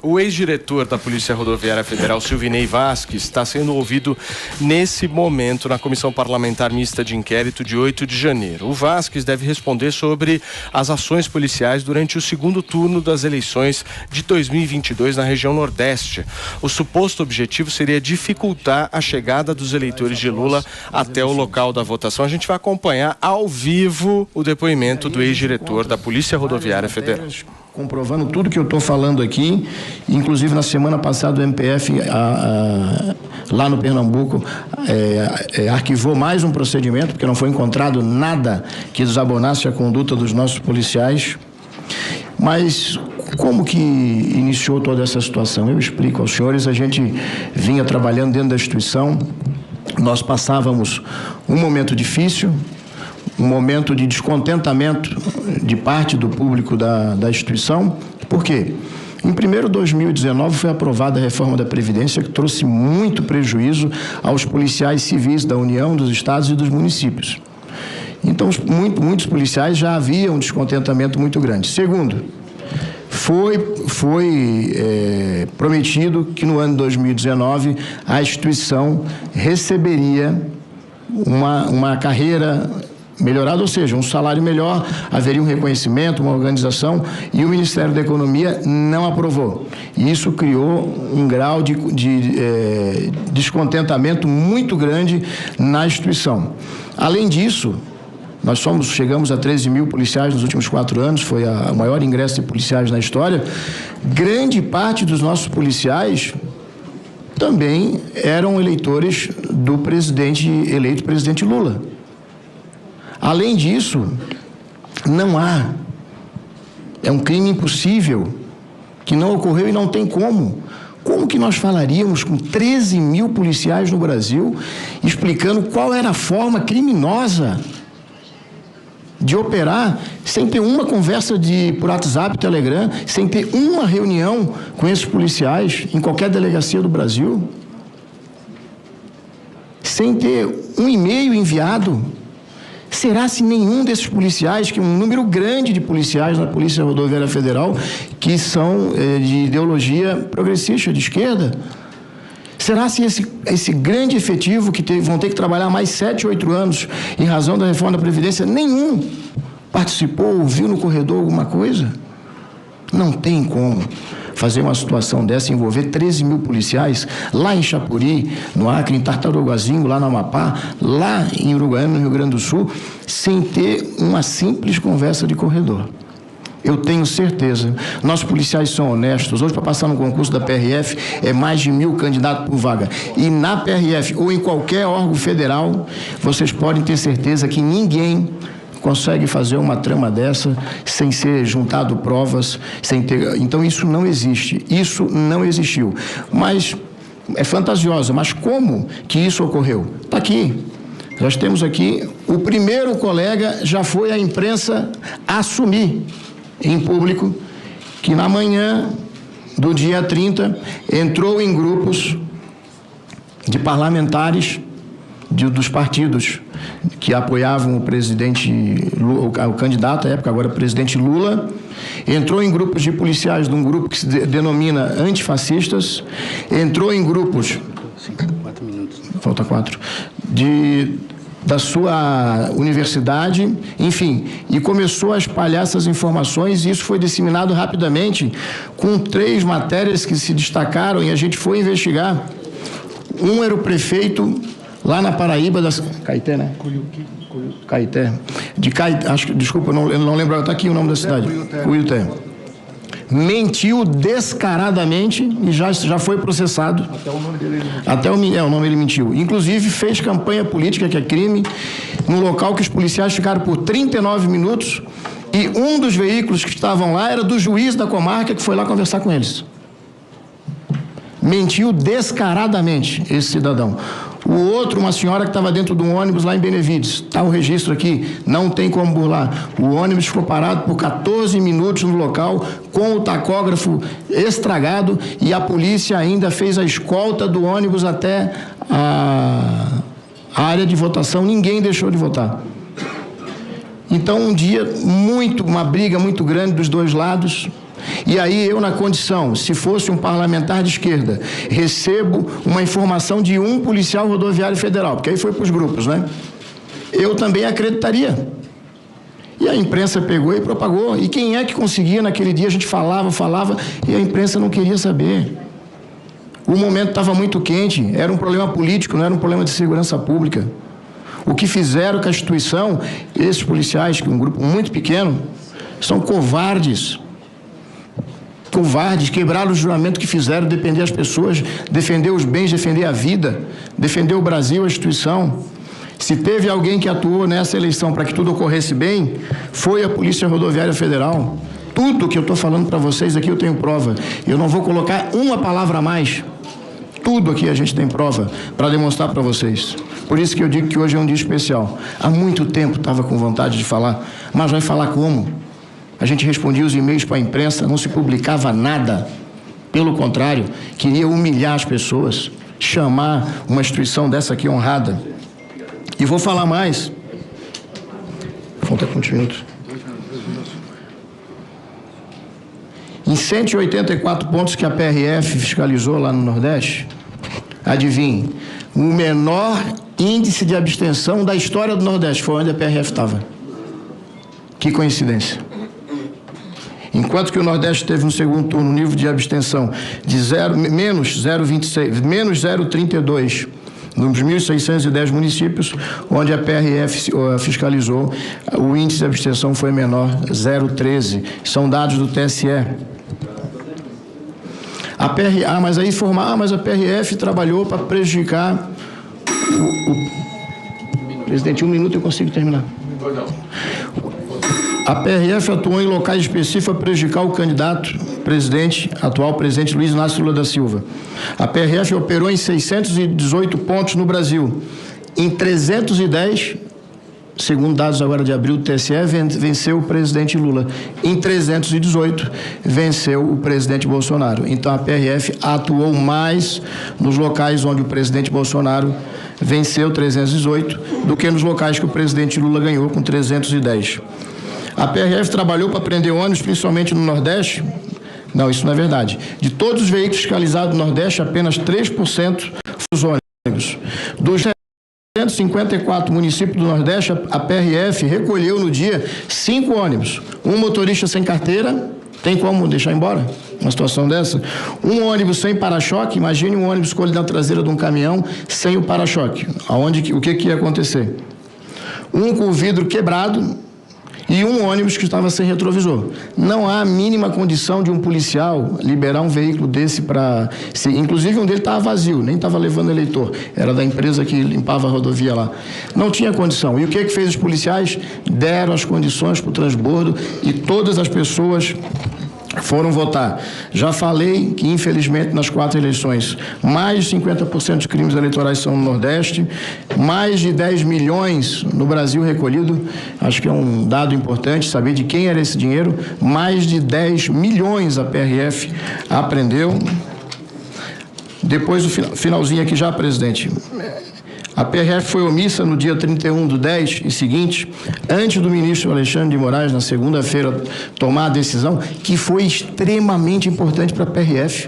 O ex-diretor da Polícia Rodoviária Federal, Silvinei Vasques, está sendo ouvido nesse momento na Comissão Parlamentar Mista de Inquérito de 8 de janeiro. O Vasques deve responder sobre as ações policiais durante o segundo turno das eleições de 2022 na região Nordeste. O suposto objetivo seria dificultar a chegada dos eleitores de Lula até o local da votação. A gente vai acompanhar ao vivo o depoimento do ex-diretor da Polícia Rodoviária Federal. Comprovando tudo que eu estou falando aqui, inclusive na semana passada o MPF lá no Pernambuco arquivou mais um procedimento, porque não foi encontrado nada que desabonasse a conduta dos nossos policiais. Mas como que iniciou toda essa situação? Eu explico aos senhores. A gente vinha trabalhando dentro da instituição, nós passávamos um momento difícil, um momento de descontentamento de parte do público da instituição. Por quê? Em 2019 foi aprovada a reforma da Previdência, que trouxe muito prejuízo aos policiais civis da União, dos estados e dos municípios. Então, muitos policiais já haviam um descontentamento muito grande. Segundo, foi prometido que no ano de 2019 a instituição receberia uma carreira melhorado, ou seja, um salário melhor, haveria um reconhecimento, uma organização, e o Ministério da Economia não aprovou. E isso criou um grau de descontentamento muito grande na instituição. Além disso, nós chegamos a 13 mil policiais nos últimos 4 anos, foi o maior ingresso de policiais na história. Grande parte dos nossos policiais também eram eleitores do eleito presidente Lula. Além disso, é um crime impossível, que não ocorreu e não tem como. Como que nós falaríamos com 13 mil policiais no Brasil, explicando qual era a forma criminosa de operar, sem ter uma conversa por WhatsApp, Telegram, sem ter uma reunião com esses policiais em qualquer delegacia do Brasil, sem ter um e-mail enviado? Será se nenhum desses policiais, que é um número grande de policiais na Polícia Rodoviária Federal, que são de ideologia progressista, de esquerda, será se esse grande efetivo que vão ter que trabalhar mais 7, 8 anos em razão da reforma da Previdência, nenhum participou, ouviu no corredor alguma coisa? Não tem como fazer uma situação dessa, envolver 13 mil policiais lá em Chapuri, no Acre, em Tartarugazinho, lá no Amapá, lá em Uruguaiana, no Rio Grande do Sul, sem ter uma simples conversa de corredor. Eu tenho certeza, nossos policiais são honestos. Hoje, para passar no concurso da PRF, é mais de 1.000 candidatos por vaga. E na PRF, ou em qualquer órgão federal, vocês podem ter certeza que ninguém consegue fazer uma trama dessa sem ser juntado provas, sem ter... Então, isso não existe. Isso não existiu. Mas é fantasiosa. Mas como que isso ocorreu? Está aqui. Nós temos aqui, o primeiro colega já foi à imprensa assumir em público que na manhã do dia 30 entrou em grupos de parlamentares dos partidos que apoiavam o presidente Lula, o candidato à época, agora presidente Lula, entrou em grupos de policiais de um grupo que se denomina antifascistas, entrou em grupos... 4 minutos. Falta 4. Da sua universidade, enfim, e começou a espalhar essas informações, e isso foi disseminado rapidamente, com 3 matérias que se destacaram, e a gente foi investigar. Um era o prefeito lá na Paraíba, Caeté, né? Caeté. Desculpa, eu não lembro, está aqui o nome da cidade. Cuiuté. Mentiu descaradamente e já foi processado. Até o nome dele mentiu. O nome ele mentiu. Inclusive fez campanha política, que é crime, no local que os policiais ficaram por 39 minutos, e um dos veículos que estavam lá era do juiz da comarca, que foi lá conversar com eles. Mentiu descaradamente esse cidadão. O outro, uma senhora que estava dentro de um ônibus lá em Benevides, está o registro aqui, não tem como burlar. O ônibus ficou parado por 14 minutos no local, com o tacógrafo estragado, e a polícia ainda fez a escolta do ônibus até a área de votação. Ninguém deixou de votar. Então, um dia, uma briga muito grande dos dois lados. E aí eu, na condição, se fosse um parlamentar de esquerda, recebo uma informação de um policial rodoviário federal, porque aí foi para os grupos, né? Eu também acreditaria. E a imprensa pegou e propagou. E quem é que conseguia naquele dia? A gente falava, e a imprensa não queria saber. O momento estava muito quente, era um problema político, não era um problema de segurança pública. O que fizeram com a instituição, esses policiais, que é um grupo muito pequeno, são covardes. Covardes, quebraram o juramento que fizeram, defender as pessoas, defender os bens, defender a vida, defender o Brasil, a instituição. Se teve alguém que atuou nessa eleição para que tudo ocorresse bem, foi a Polícia Rodoviária Federal. Tudo que eu estou falando para vocês aqui eu tenho prova. Eu não vou colocar uma palavra a mais. Tudo aqui a gente tem prova para demonstrar para vocês. Por isso que eu digo que hoje é um dia especial. Há muito tempo estava com vontade de falar, mas vai falar como? A gente respondia os e-mails para a imprensa, não se publicava nada. Pelo contrário, queria humilhar as pessoas, chamar uma instituição dessa aqui honrada. E vou falar mais. Falta quantos minutos? Em 184 pontos que a PRF fiscalizou lá no Nordeste, adivinhe, o menor índice de abstenção da história do Nordeste foi onde a PRF estava. Que coincidência. Enquanto que o Nordeste teve no segundo turno um nível de abstenção de menos 0,26, menos 0,32, nos 1.610 municípios, onde a PRF fiscalizou, o índice de abstenção foi menor, 0,13. São dados do TSE. Mas a PRF trabalhou para prejudicar Presidente, 1 minuto eu consigo terminar. A PRF atuou em locais específicos para prejudicar o candidato atual presidente Luiz Inácio Lula da Silva. A PRF operou em 618 pontos no Brasil. Em 310, segundo dados agora de abril do TSE, venceu o presidente Lula. Em 318, venceu o presidente Bolsonaro. Então, a PRF atuou mais nos locais onde o presidente Bolsonaro venceu, 318, do que nos locais que o presidente Lula ganhou, com 310. A PRF trabalhou para prender ônibus, principalmente no Nordeste. Não, isso não é verdade. De todos os veículos fiscalizados no Nordeste, apenas 3% os ônibus. Dos 154 municípios do Nordeste, a PRF recolheu no dia 5 ônibus. Um motorista sem carteira, tem como deixar embora uma situação dessa? Um ônibus sem para-choque, imagine um ônibus com na traseira de um caminhão sem o para-choque. O que ia acontecer? Um com o vidro quebrado e um ônibus que estava sem retrovisor. Não há a mínima condição de um policial liberar um veículo desse para... Inclusive, um dele estava vazio, nem estava levando eleitor. Era da empresa que limpava a rodovia lá. Não tinha condição. E o que fez os policiais? Deram as condições para o transbordo e todas as pessoas foram votar. Já falei que, infelizmente, nas 4 eleições, mais de 50% dos crimes eleitorais são no Nordeste, mais de 10 milhões no Brasil recolhido, acho que é um dado importante saber de quem era esse dinheiro, mais de 10 milhões a PRF apreendeu. Depois, o finalzinho aqui já, presidente. A PRF foi omissa no dia 31/10 e seguinte, antes do ministro Alexandre de Moraes, na segunda-feira, tomar a decisão, que foi extremamente importante para a PRF,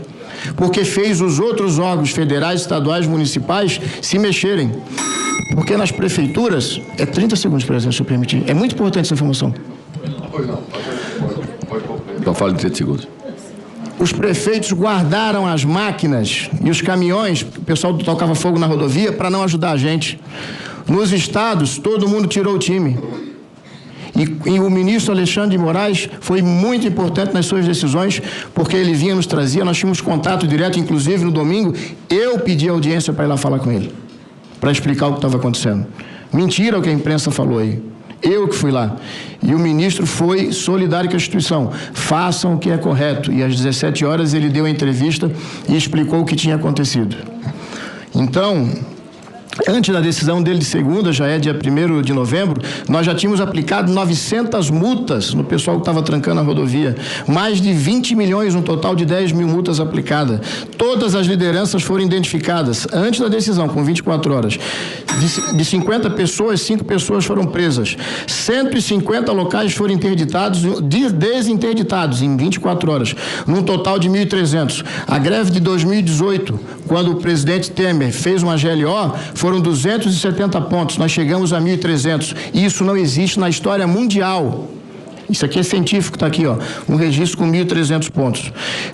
porque fez os outros órgãos federais, estaduais, municipais se mexerem. Porque nas prefeituras, 30 segundos, presidente, se eu permitir, é muito importante essa informação. Pois não, então fale em 30 segundos. Os prefeitos guardaram as máquinas e os caminhões, o pessoal tocava fogo na rodovia, para não ajudar a gente. Nos estados, todo mundo tirou o time. E o ministro Alexandre de Moraes foi muito importante nas suas decisões, porque ele vinha, nos trazia, nós tínhamos contato direto, inclusive no domingo, eu pedi audiência para ir lá falar com ele, para explicar o que estava acontecendo. Mentira o que a imprensa falou aí. Eu que fui lá. E o ministro foi solidário com a instituição. Façam o que é correto. E às 17 horas ele deu a entrevista e explicou o que tinha acontecido. Então, Antes da decisão dele de segunda, já é dia 1º de novembro, nós já tínhamos aplicado 900 multas no pessoal que estava trancando a rodovia. Mais de 20 milhões, um total de 10 mil multas aplicadas. Todas as lideranças foram identificadas antes da decisão, com 24 horas. De 50 pessoas, 5 pessoas foram presas. 150 locais foram interditados, desinterditados em 24 horas, num total de 1.300. A greve de 2018, quando o presidente Temer fez uma GLO, foram 270 pontos, nós chegamos a 1.300. Isso não existe na história mundial. Isso aqui é científico, está aqui, ó, um registro com 1.300 pontos.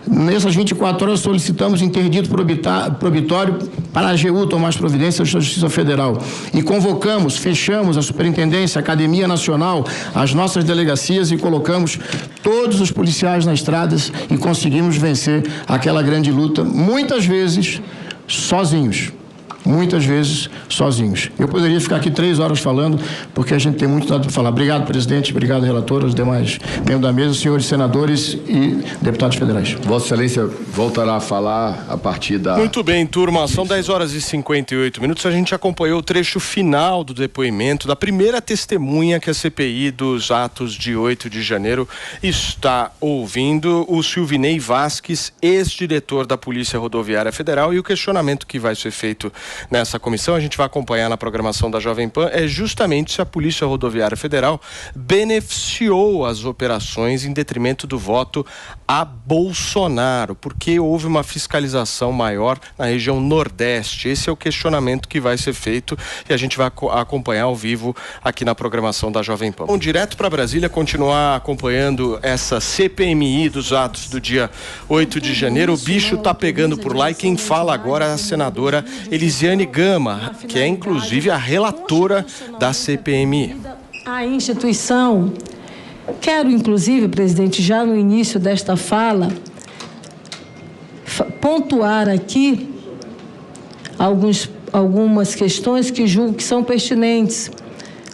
Nessas 24 horas solicitamos interdito probitório para a AGU tomar as providências da Justiça Federal. E convocamos, fechamos a Superintendência, a Academia Nacional, as nossas delegacias e colocamos todos os policiais nas estradas e conseguimos vencer aquela grande luta, muitas vezes sozinhos. Muitas vezes sozinhos. Eu poderia ficar aqui 3 horas falando, porque a gente tem muito nada para falar. Obrigado, presidente, obrigado, relator, os demais membros da mesa, senhores senadores e deputados federais. Vossa Excelência voltará a falar a partir da... Muito bem, turma, são 10 horas e 58 minutos. A gente acompanhou o trecho final do depoimento da primeira testemunha que a CPI dos atos de 8 de janeiro está ouvindo, o Silvinei Vasques, ex-diretor da Polícia Rodoviária Federal, e o questionamento que vai ser feito nessa comissão, a gente vai acompanhar na programação da Jovem Pan, é justamente se a Polícia Rodoviária Federal beneficiou as operações em detrimento do voto a Bolsonaro, porque houve uma fiscalização maior na região Nordeste. Esse é o questionamento que vai ser feito e a gente vai acompanhar ao vivo aqui na programação da Jovem Pan. Bom, direto para Brasília, continuar acompanhando essa CPMI dos atos do dia 8 de janeiro. O bicho tá pegando por lá e quem fala agora é a senadora Elisiane Gama, que é inclusive a relatora da CPMI. A instituição, quero inclusive, presidente, já no início desta fala, pontuar aqui algumas questões que julgo que são pertinentes.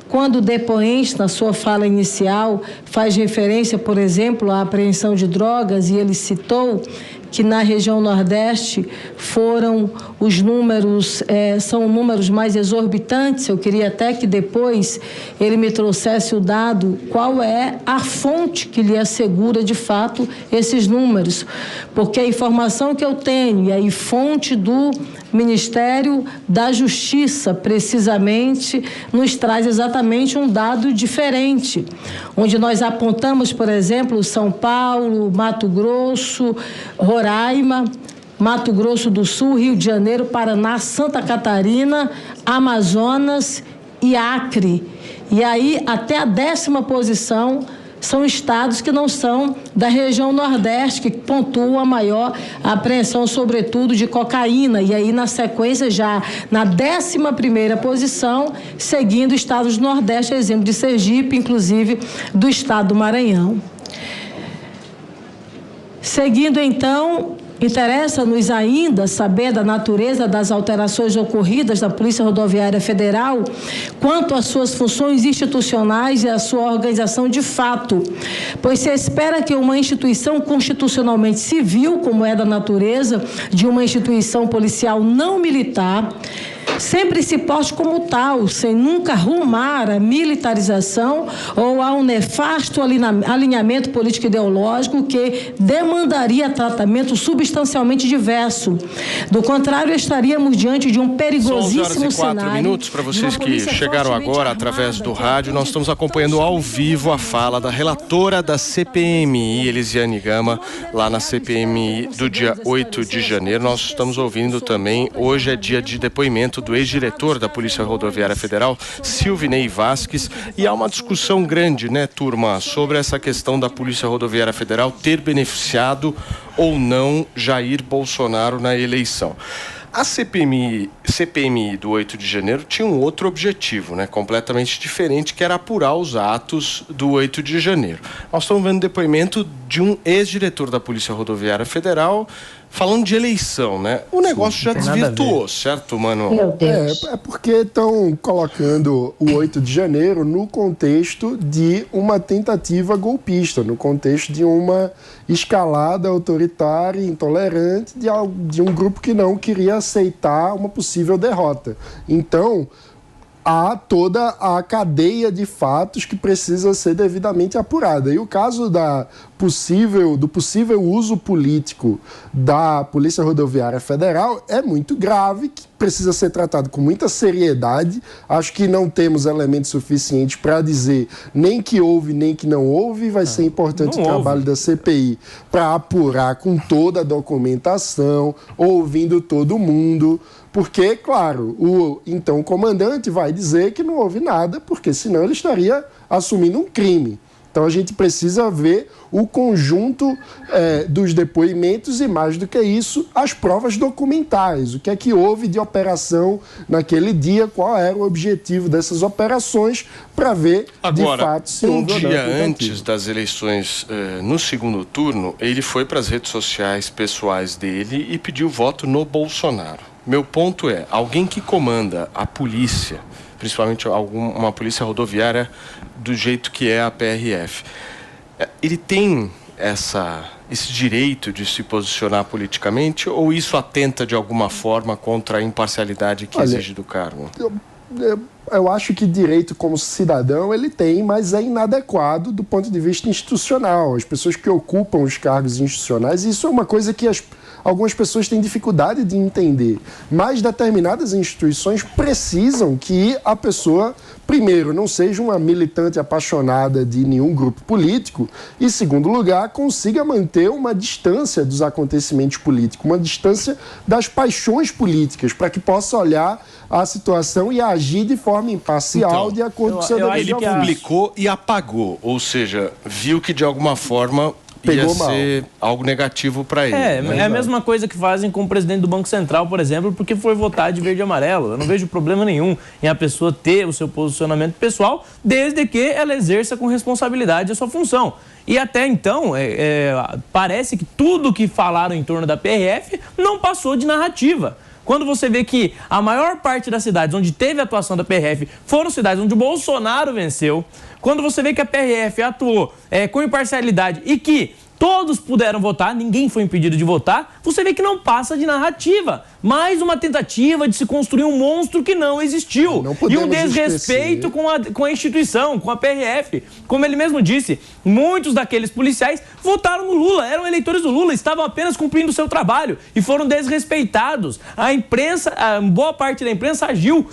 Quando o depoente, na sua fala inicial, faz referência, por exemplo, à apreensão de drogas, e ele citou que na região Nordeste foram os números, são números mais exorbitantes. Eu queria até que depois ele me trouxesse o dado, qual é a fonte que lhe assegura de fato esses números, porque a informação que eu tenho, e aí fonte do Ministério da Justiça, precisamente, nos traz exatamente um dado diferente, onde nós apontamos, por exemplo, São Paulo, Mato Grosso, Roraima, Mato Grosso do Sul, Rio de Janeiro, Paraná, Santa Catarina, Amazonas e Acre. E aí, até a 10ª posição, são estados que não são da região Nordeste, que pontuam a maior apreensão, sobretudo, de cocaína. E aí, na sequência, já na 11ª posição, seguindo estados do Nordeste, exemplo de Sergipe, inclusive do estado do Maranhão. Seguindo, então, interessa-nos ainda saber da natureza das alterações ocorridas na Polícia Rodoviária Federal quanto às suas funções institucionais e à sua organização de fato, pois se espera que uma instituição constitucionalmente civil, como é da natureza de uma instituição policial não militar, sempre se poste como tal, sem nunca rumar à militarização ou a um nefasto alinhamento político-ideológico que demandaria tratamento substancialmente diverso. Do contrário, estaríamos diante de um perigosíssimo cenário. 11 horas e 4 minutos para vocês que chegaram agora através do rádio. Nós estamos acompanhando ao vivo a fala da relatora da CPMI, Elisiane Gama, lá na CPMI do dia 8 de janeiro. Nós estamos ouvindo também, hoje é dia de depoimento do ex-diretor da Polícia Rodoviária Federal, Silvinei Vasques, e há uma discussão grande, né, turma, sobre essa questão da Polícia Rodoviária Federal ter beneficiado ou não Jair Bolsonaro na eleição. A CPMI do 8 de janeiro tinha um outro objetivo, né, completamente diferente, que era apurar os atos do 8 de janeiro. Nós estamos vendo depoimento de um ex-diretor da Polícia Rodoviária Federal Falando de eleição, né? O negócio já desvirtuou, certo, Mano? Meu Deus. É porque estão colocando o 8 de janeiro no contexto de uma tentativa golpista, no contexto de uma escalada autoritária e intolerante de um grupo que não queria aceitar uma possível derrota. Então, há toda a cadeia de fatos que precisa ser devidamente apurada. E o caso do possível uso político da Polícia Rodoviária Federal é muito grave, que precisa ser tratado com muita seriedade. Acho que não temos elementos suficientes para dizer nem que houve, nem que não houve. Vai ser importante o trabalho da CPI para apurar com toda a documentação, ouvindo todo mundo. Porque, claro, o então comandante vai dizer que não houve nada, porque senão ele estaria assumindo um crime. Então a gente precisa ver o conjunto dos depoimentos e, mais do que isso, as provas documentais. O que é que houve de operação naquele dia, qual era o objetivo dessas operações, para ver, de fato, se houve ou não. Um dia antes das eleições, no segundo turno, ele foi para as redes sociais pessoais dele e pediu voto no Bolsonaro. Meu ponto é, alguém que comanda a polícia, principalmente uma polícia rodoviária do jeito que é a PRF, ele tem esse direito de se posicionar politicamente, ou isso atenta de alguma forma contra a imparcialidade que exige do cargo? Eu acho que direito como cidadão ele tem, mas é inadequado do ponto de vista institucional. As pessoas que ocupam os cargos institucionais, isso é uma coisa que algumas pessoas têm dificuldade de entender. Mas determinadas instituições precisam que a pessoa, primeiro, não seja uma militante apaixonada de nenhum grupo político e, segundo lugar, consiga manter uma distância dos acontecimentos políticos, uma distância das paixões políticas, para que possa olhar a situação e agir de forma imparcial, de acordo com o seu dever de ofício. Ele publicou e apagou, ou seja, viu que de alguma forma ia ser algo negativo para ele. É a mesma coisa que fazem com o presidente do Banco Central, por exemplo, porque foi votar de verde e amarelo. Eu não vejo problema nenhum em a pessoa ter o seu posicionamento pessoal, desde que ela exerça com responsabilidade a sua função. E até então, parece que tudo que falaram em torno da PRF não passou de narrativa. Quando você vê que a maior parte das cidades onde teve a atuação da PRF foram cidades onde o Bolsonaro venceu, quando você vê que a PRF atuou com imparcialidade e que todos puderam votar, ninguém foi impedido de votar, você vê que não passa de narrativa. Mais uma tentativa de se construir um monstro que não existiu. E um desrespeito com a instituição, com a PRF. Como ele mesmo disse, muitos daqueles policiais votaram no Lula, eram eleitores do Lula, estavam apenas cumprindo o seu trabalho e foram desrespeitados. A imprensa, boa parte da imprensa agiu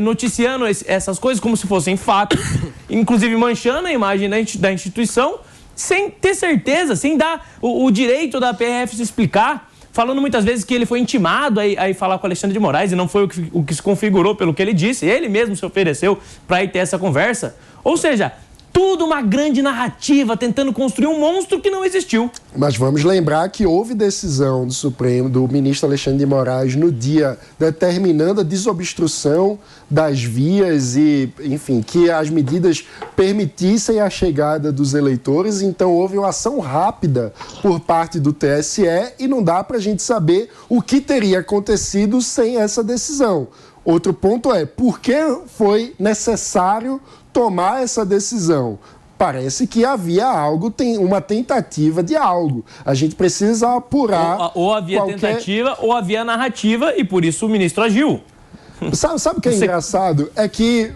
noticiando essas coisas como se fossem fatos, inclusive manchando a imagem da instituição, sem ter certeza, sem dar o direito da PRF se explicar, falando muitas vezes que ele foi intimado a ir falar com o Alexandre de Moraes e não foi o que se configurou pelo que ele disse, ele mesmo se ofereceu para ir ter essa conversa. Ou seja, tudo uma grande narrativa tentando construir um monstro que não existiu. Mas vamos lembrar que houve decisão do Supremo, do ministro Alexandre de Moraes, no dia determinando a desobstrução das vias e, enfim, que as medidas permitissem a chegada dos eleitores. Então houve uma ação rápida por parte do TSE e não dá para a gente saber o que teria acontecido sem essa decisão. Outro ponto é, por que foi necessário tomar essa decisão? Parece que havia uma tentativa de algo. A gente precisa apurar. Ou havia tentativa ou havia narrativa e por isso o ministro agiu. Sabe o que é engraçado? É que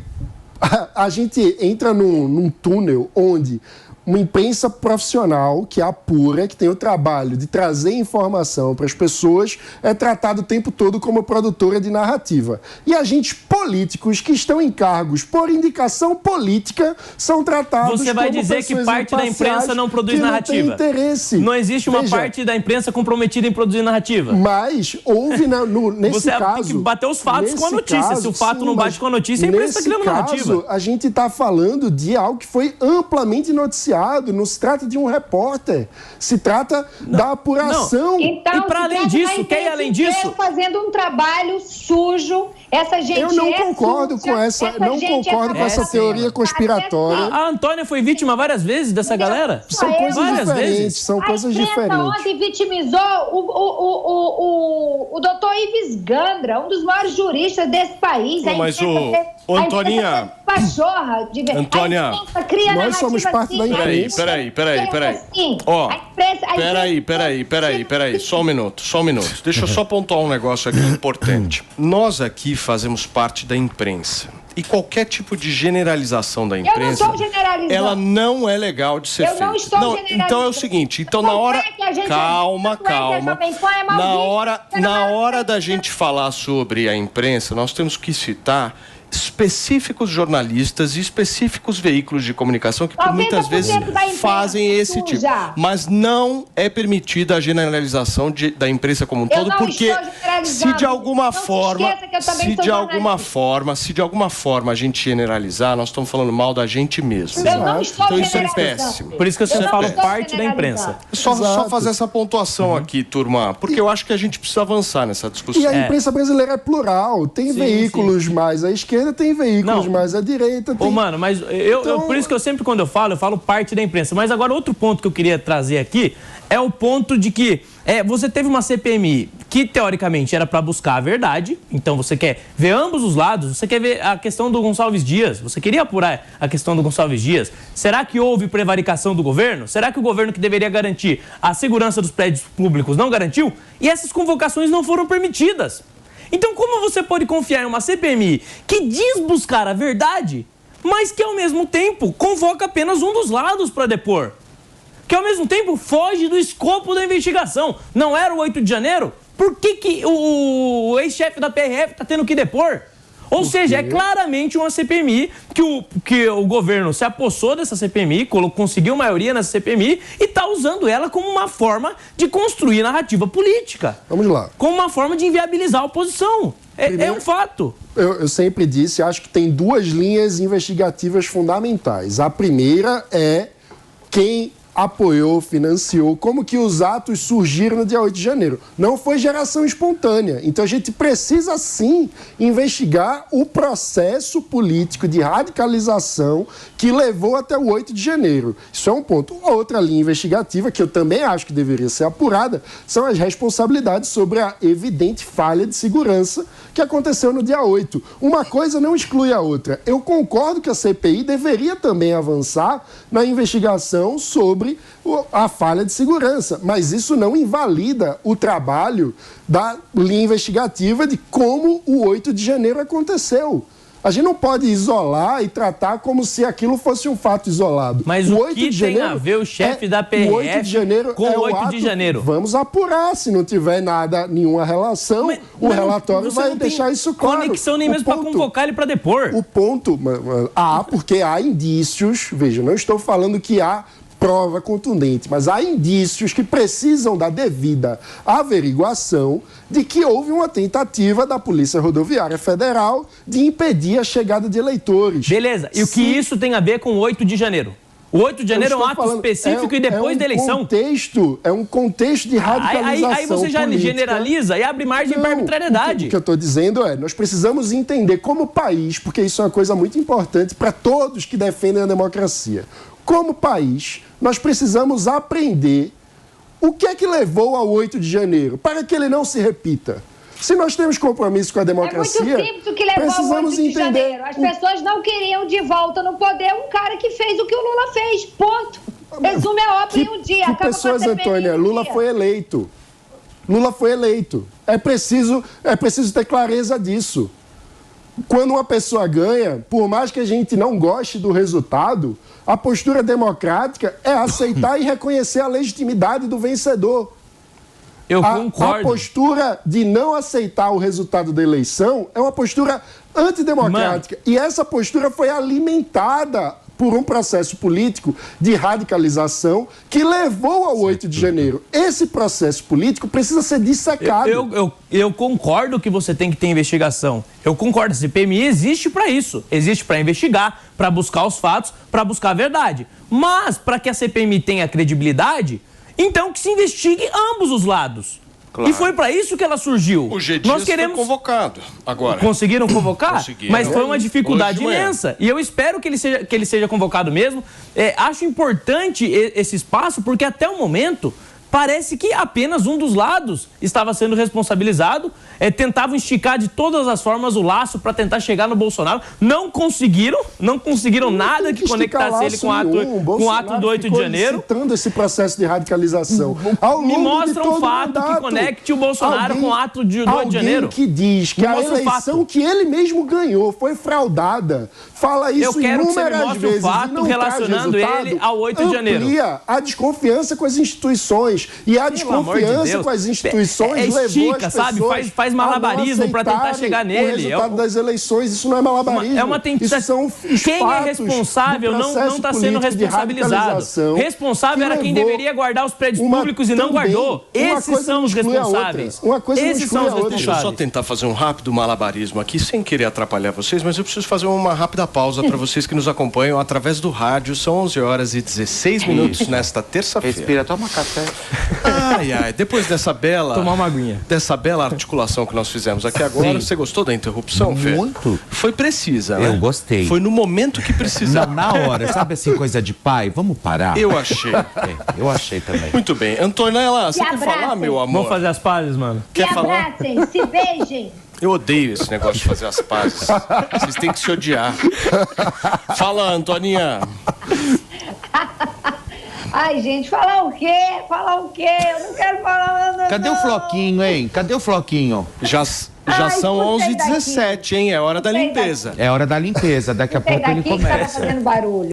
a gente entra num túnel onde uma imprensa profissional que apura, que tem o trabalho de trazer informação para as pessoas, é tratada o tempo todo como produtora de narrativa. E agentes políticos que estão em cargos por indicação política são tratados como Você vai dizer que parte da imprensa não produz narrativa? Não tem interesse. Não existe uma parte da imprensa comprometida em produzir narrativa? Mas houve nesse caso... Você tem que bater os fatos com a notícia. Se o fato não bate com a notícia, a imprensa está criando narrativa. A gente está falando de algo que foi amplamente noticiado indiciado, não se trata de um repórter, se trata da apuração. Então, e para além disso, quer ir além disso? Fazendo um trabalho sujo, essa gente eu não concordo suja, com essa teoria conspiratória. A Antônia foi vítima várias vezes dessa galera? São coisas diferentes, são coisas diferentes. A imprensa ontem vitimizou o doutor Ives Gandra, um dos maiores juristas desse país. Mas Antoninha... Pachorra, de verdade. Antônia, nós somos parte da imprensa. Peraí. Só um minuto. Deixa eu só pontuar um negócio aqui importante. Nós aqui fazemos parte da imprensa. E qualquer tipo de generalização da imprensa, eu não estou generalizando. Ela não é legal de ser feita. Eu não estou generalizando. Então é o seguinte, na hora... Calma. Na hora da gente falar sobre a imprensa, nós temos que citar específicos jornalistas e específicos veículos de comunicação que por muitas vezes fazem esse tipo. Mas não é permitida a generalização da imprensa como um todo, porque se de alguma forma a gente generalizar, nós estamos falando mal da gente mesmo. Então isso é péssimo. Por isso que eu sempre falo parte da imprensa. Só fazer essa pontuação aqui, turma, porque eu acho que a gente precisa avançar nessa discussão. E a imprensa brasileira é plural, tem veículos mais à esquerda, tem veículos mais à direita. Mas por isso que eu sempre, quando eu falo parte da imprensa. Mas agora, outro ponto que eu queria trazer aqui é o ponto de que você teve uma CPMI que, teoricamente, era para buscar a verdade. Então, você quer ver ambos os lados. Você quer ver a questão do Gonçalves Dias. Você queria apurar a questão do Gonçalves Dias. Será que houve prevaricação do governo? Será que o governo que deveria garantir a segurança dos prédios públicos não garantiu? E essas convocações não foram permitidas. Então, como você pode confiar em uma CPMI que diz buscar a verdade, mas que, ao mesmo tempo, convoca apenas um dos lados para depor? Que, ao mesmo tempo, foge do escopo da investigação. Não era o 8 de janeiro? Por que o ex-chefe da PRF está tendo que depor? Ou seja, é claramente uma CPMI que o governo se apossou dessa CPMI, conseguiu maioria nessa CPMI e está usando ela como uma forma de construir narrativa política. Vamos lá. Como uma forma de inviabilizar a oposição. É um fato. Eu sempre disse, acho que tem duas linhas investigativas fundamentais. A primeira é quem apoiou, financiou, como que os atos surgiram no dia 8 de janeiro. Não foi geração espontânea. Então, a gente precisa, sim, investigar o processo político de radicalização que levou até o 8 de janeiro. Isso é um ponto. Outra linha investigativa, que eu também acho que deveria ser apurada, são as responsabilidades sobre a evidente falha de segurança que aconteceu no dia 8. Uma coisa não exclui a outra. Eu concordo que a CPI deveria também avançar na investigação sobre a falha de segurança, mas isso não invalida o trabalho da linha investigativa de como o 8 de janeiro aconteceu. A gente não pode isolar e tratar como se aquilo fosse um fato isolado. Mas o que tem a ver o chefe da PRF o 8 de janeiro com o 8 de janeiro? Vamos apurar. Se não tiver nenhuma relação, o relatório vai deixar isso claro. Conexão nem mesmo para convocar ele para depor. O ponto... porque há indícios... Veja, não estou falando que há prova contundente, mas há indícios que precisam da devida averiguação de que houve uma tentativa da Polícia Rodoviária Federal de impedir a chegada de eleitores. Beleza, e o que isso tem a ver com o 8 de janeiro? O 8 de janeiro é um ato específico e depois da eleição. É um contexto de radicalização aí você já política. Generaliza e abre margem para arbitrariedade. O que eu estou dizendo nós precisamos entender como país, porque isso é uma coisa muito importante para todos que defendem a democracia. Como país, nós precisamos aprender o que é que levou ao 8 de janeiro, para que ele não se repita. Se nós temos compromisso com a democracia, é muito simples o que levou ao 8 de janeiro. As pessoas não queriam de volta no poder um cara que fez o que o Lula fez. Ponto. Resume a obra em um dia. Que pessoas, Antônia? Lula foi eleito. Lula foi eleito. É preciso ter clareza disso. Quando uma pessoa ganha, por mais que a gente não goste do resultado, a postura democrática é aceitar e reconhecer a legitimidade do vencedor. Eu concordo. A postura de não aceitar o resultado da eleição é uma postura antidemocrática. E essa postura foi alimentada por um processo político de radicalização que levou ao 8 de janeiro. Esse processo político precisa ser dissecado. Eu concordo que você tem que ter investigação. Eu concordo, a CPMI existe para isso. Existe para investigar, para buscar os fatos, para buscar a verdade. Mas, para que a CPMI tenha credibilidade, então que se investigue ambos os lados. Claro. E foi para isso que ela surgiu. O G. Dias foi convocado agora. Conseguiram convocar? Conseguiram. Mas foi uma dificuldade imensa. E eu espero que ele seja convocado mesmo. Acho importante esse espaço, porque até o momento parece que apenas um dos lados estava sendo responsabilizado. Tentavam esticar de todas as formas o laço para tentar chegar no Bolsonaro. Não conseguiram nada que conectasse ele com o ato do 8 de janeiro. Citando esse processo de radicalização. Me mostra um fato que conecte o Bolsonaro com o ato do 8 de janeiro. Alguém que diz que a eleição que ele mesmo ganhou foi fraudada. Fala isso inúmeras vezes. Eu quero que você me mostre um fato relacionando ele ao 8 de janeiro. Amplia a desconfiança com as instituições. E a desconfiança com as instituições levou as pessoas... Faz malabarismo para tentar chegar nele. O resultado das eleições, isso não é malabarismo. É uma tentativa. Quem é responsável não está sendo responsabilizado. Responsável era quem deveria guardar os prédios públicos e não guardou. Esses são os responsáveis. Esses são os responsáveis. Deixa eu só tentar fazer um rápido malabarismo aqui, sem querer atrapalhar vocês, mas eu preciso fazer uma rápida pausa para vocês que nos acompanham através do rádio. São 11 horas e 16 minutos nesta terça-feira. Respira, toma café. Ai, depois dessa bela... Tomar uma aguinha. Dessa bela articulação que nós fizemos aqui agora, você gostou da interrupção, Fê? Muito. Foi precisa, né? Eu gostei. Foi no momento que precisava. Não, na hora, sabe assim, coisa de pai? Vamos parar? Eu achei. Eu achei também. Muito bem. Antonella, você quer falar, meu amor? Vamos fazer as pazes, mano. Quer falar? Abracem, se beijem. Eu odeio esse negócio de fazer as pazes. Vocês têm que se odiar. Fala, Antoninha. Ai, gente, falar o quê? Falar o quê? Eu não quero falar nada. Cadê o Floquinho, hein? Cadê o Floquinho? Já são 11h17, hein? É hora da limpeza. É hora da limpeza. Daqui a pouco ele começa. Tá fazendo barulho.